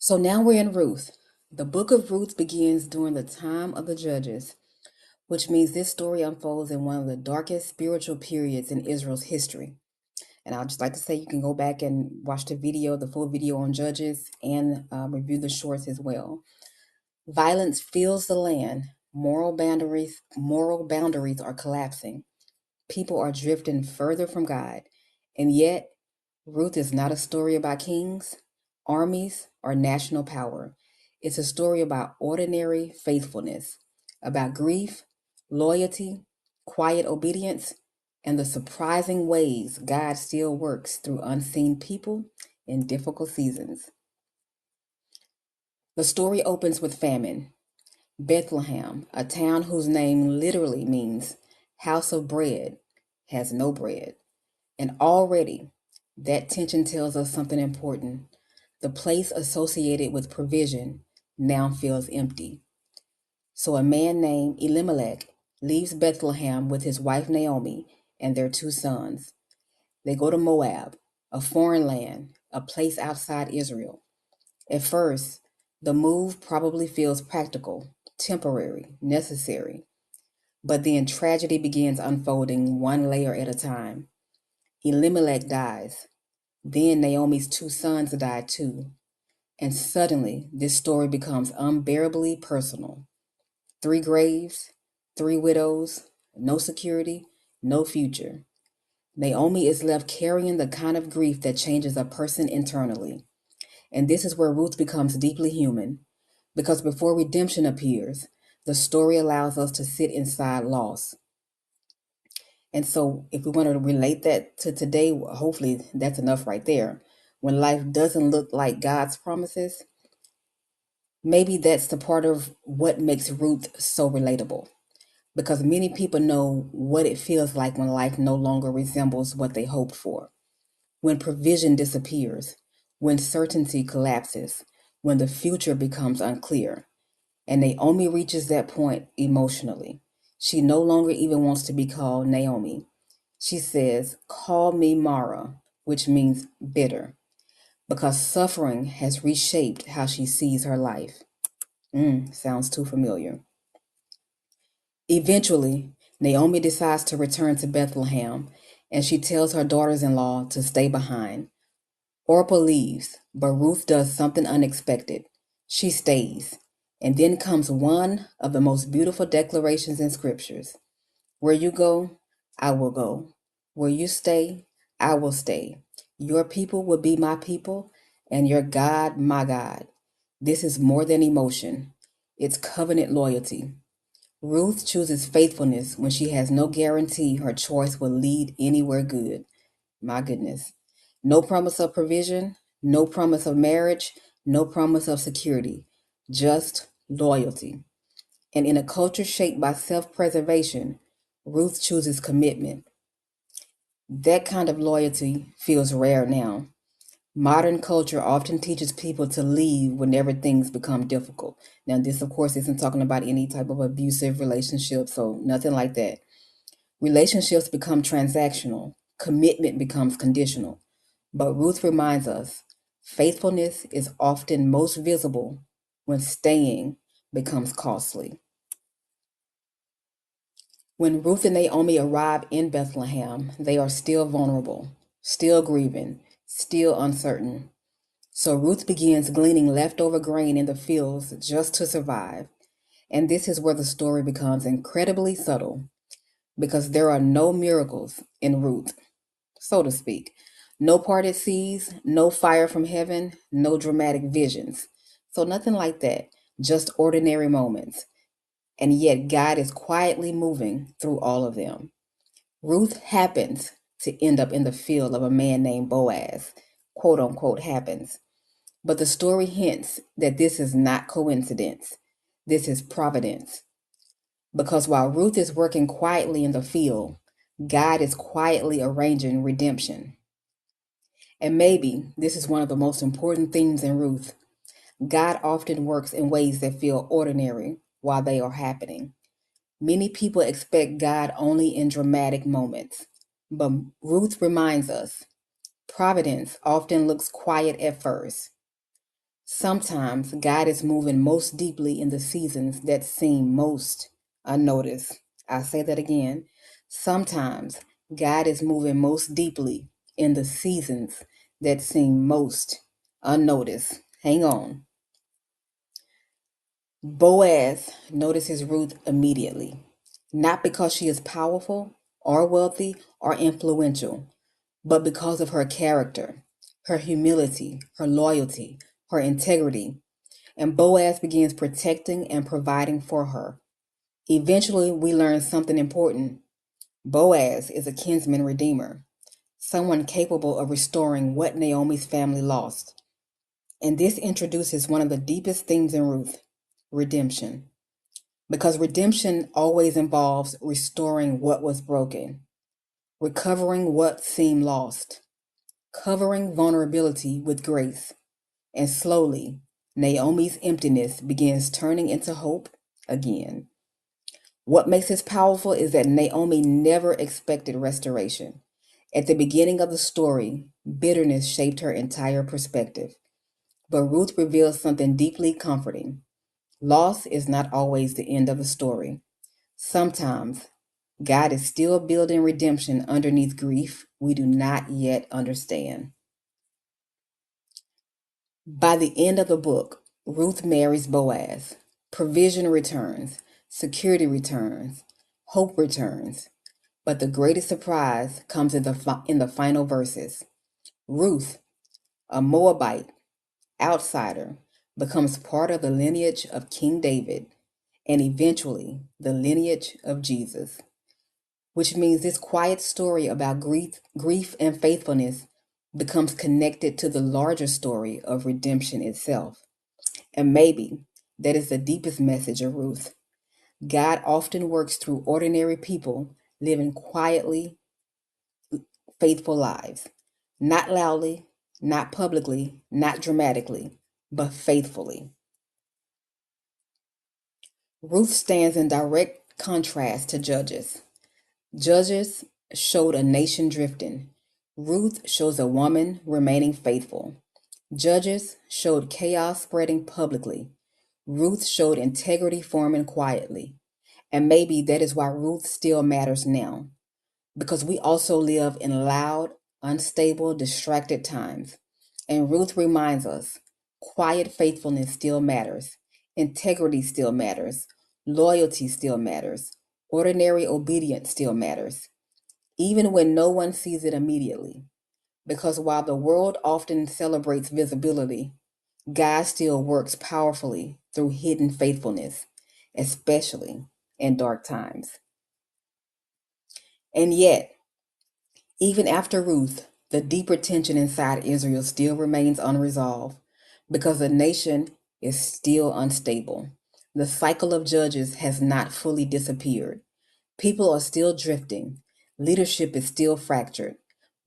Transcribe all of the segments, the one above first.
So now we're in Ruth. The book of Ruth begins during the time of the judges, which means this story unfolds in one of the darkest spiritual periods in Israel's history. And I'd just like to say you can go back and watch the full video on Judges, and review the shorts as well. Violence fills the land. Moral boundaries are collapsing. People are drifting further from God. And yet, Ruth is not a story about kings, armies, or national power. It's a story about ordinary faithfulness, about grief, loyalty, quiet obedience, and the surprising ways God still works through unseen people in difficult seasons. The story opens with famine. Bethlehem, a town whose name literally means house of bread, has no bread. And already, that tension tells us something important. The place associated with provision now feels empty. So a man named Elimelech leaves Bethlehem with his wife Naomi and their two sons. They go to Moab, a foreign land, a place outside Israel. At first, the move probably feels practical, temporary, necessary. But then tragedy begins unfolding one layer at a time. Elimelech dies. Then Naomi's two sons die too. And suddenly, this story becomes unbearably personal. Three graves, three widows, no security, no future. Naomi is left carrying the kind of grief that changes a person internally. And this is where Ruth becomes deeply human. Because before redemption appears, the story allows us to sit inside loss. And so, if we want to relate that to today, hopefully that's enough right there. When life doesn't look like God's promises, maybe that's the part of what makes Ruth so relatable. Because many people know what it feels like when life no longer resembles what they hoped for, when provision disappears, when certainty collapses, when the future becomes unclear. And Naomi reaches that point emotionally. She no longer even wants to be called Naomi. She says, "Call me Mara," which means bitter, because suffering has reshaped how she sees her life. Sounds too familiar. Eventually, Naomi decides to return to Bethlehem, and she tells her daughters in law to stay behind. Orpah leaves, but Ruth does something unexpected. She stays. And then comes one of the most beautiful declarations in scriptures. Where you go, I will go. Where you stay, I will stay. Your people will be my people, and your God, my God. This is more than emotion, it's covenant loyalty. Ruth chooses faithfulness when she has no guarantee her choice will lead anywhere good. My goodness. No promise of provision, no promise of marriage, no promise of security, just loyalty. And in a culture shaped by self preservation, Ruth chooses commitment. That kind of loyalty feels rare now. Modern culture often teaches people to leave whenever things become difficult. Now, this, of course, isn't talking about any type of abusive relationship, so nothing like that. Relationships become transactional, commitment becomes conditional. But Ruth reminds us faithfulness is often most visible when staying becomes costly. When Ruth and Naomi arrive in Bethlehem, they are still vulnerable, still grieving, still uncertain. So Ruth begins gleaning leftover grain in the fields just to survive. And this is where the story becomes incredibly subtle because there are no miracles in Ruth, so to speak. No parted seas, no fire from heaven, no dramatic visions. So nothing like that, just ordinary moments. And yet God is quietly moving through all of them. Ruth happens to end up in the field of a man named Boaz, quote unquote happens. But the story hints that this is not coincidence. This is providence. Because while Ruth is working quietly in the field, God is quietly arranging redemption. And maybe this is one of the most important themes in Ruth. God often works in ways that feel ordinary while they are happening. Many people expect God only in dramatic moments. But Ruth reminds us providence often looks quiet at first. Sometimes God is moving most deeply in the seasons that seem most unnoticed. I'll say that again. Sometimes God is moving most deeply in the seasons that seem most unnoticed. Hang on. Boaz notices Ruth immediately, not because she is powerful or wealthy or influential, but because of her character, her humility, her loyalty, her integrity. And Boaz begins protecting and providing for her. Eventually, we learn something important. Boaz is a kinsman redeemer, someone capable of restoring what Naomi's family lost. And this introduces one of the deepest themes in Ruth: redemption. Because redemption always involves restoring what was broken, recovering what seemed lost, covering vulnerability with grace. And slowly, Naomi's emptiness begins turning into hope again. What makes this powerful is that Naomi never expected restoration. At the beginning of the story, bitterness shaped her entire perspective. But Ruth reveals something deeply comforting. Loss is not always the end of the story. Sometimes God is still building redemption underneath grief we do not yet understand. By the end of the book, Ruth marries Boaz. Provision returns, security returns, hope returns. But the greatest surprise comes in the final verses. Ruth, a Moabite outsider, becomes part of the lineage of King David and eventually the lineage of Jesus, which means this quiet story about grief and faithfulness becomes connected to the larger story of redemption itself. And maybe that is the deepest message of Ruth. God often works through ordinary people living quietly, faithful lives, not loudly, not publicly, not dramatically, but faithfully. Ruth stands in direct contrast to Judges. Judges showed a nation drifting. Ruth shows a woman remaining faithful. Judges showed chaos spreading publicly. Ruth showed integrity forming quietly. And maybe that is why Ruth still matters now, because we also live in loud, unstable, distracted times. And Ruth reminds us quiet faithfulness still matters, integrity still matters, loyalty still matters, ordinary obedience still matters, even when no one sees it immediately. Because while the world often celebrates visibility, God still works powerfully through hidden faithfulness, especially in dark times. And yet, even after Ruth, the deeper tension inside Israel still remains unresolved because the nation is still unstable. The cycle of judges has not fully disappeared. People are still drifting. Leadership is still fractured.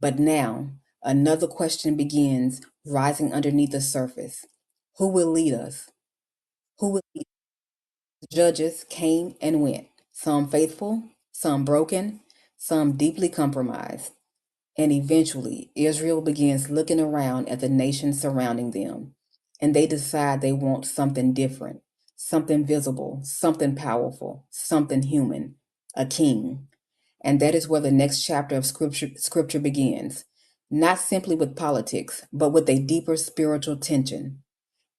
But now, another question begins rising underneath the surface. Who will lead us? Who will lead? Judges came and went, some faithful, some broken, some deeply compromised. And eventually, Israel begins looking around at the nations surrounding them, and they decide they want something different, something visible, something powerful, something human, a king. And that is where the next chapter of scripture begins, not simply with politics, but with a deeper spiritual tension.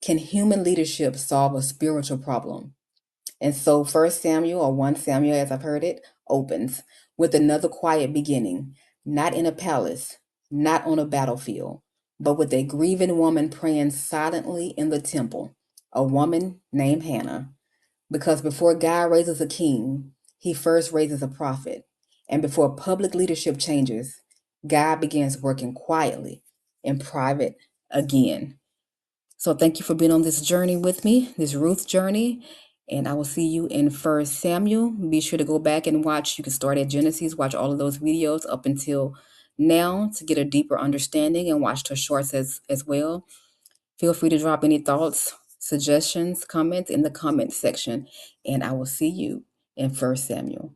Can human leadership solve a spiritual problem? And so First Samuel, or 1 Samuel as I've heard it, opens with another quiet beginning, not in a palace, not on a battlefield, but with a grieving woman praying silently in the temple, a woman named Hannah. Because before God raises a king, he first raises a prophet. And before public leadership changes, God begins working quietly in private again. So thank you for being on this journey with me, this Ruth journey. And I will see you in First Samuel. Be sure to go back and watch. You can start at Genesis, watch all of those videos up until now to get a deeper understanding and watch the shorts as well. Feel free to drop any thoughts, suggestions, comments in the comment section. And I will see you in First Samuel.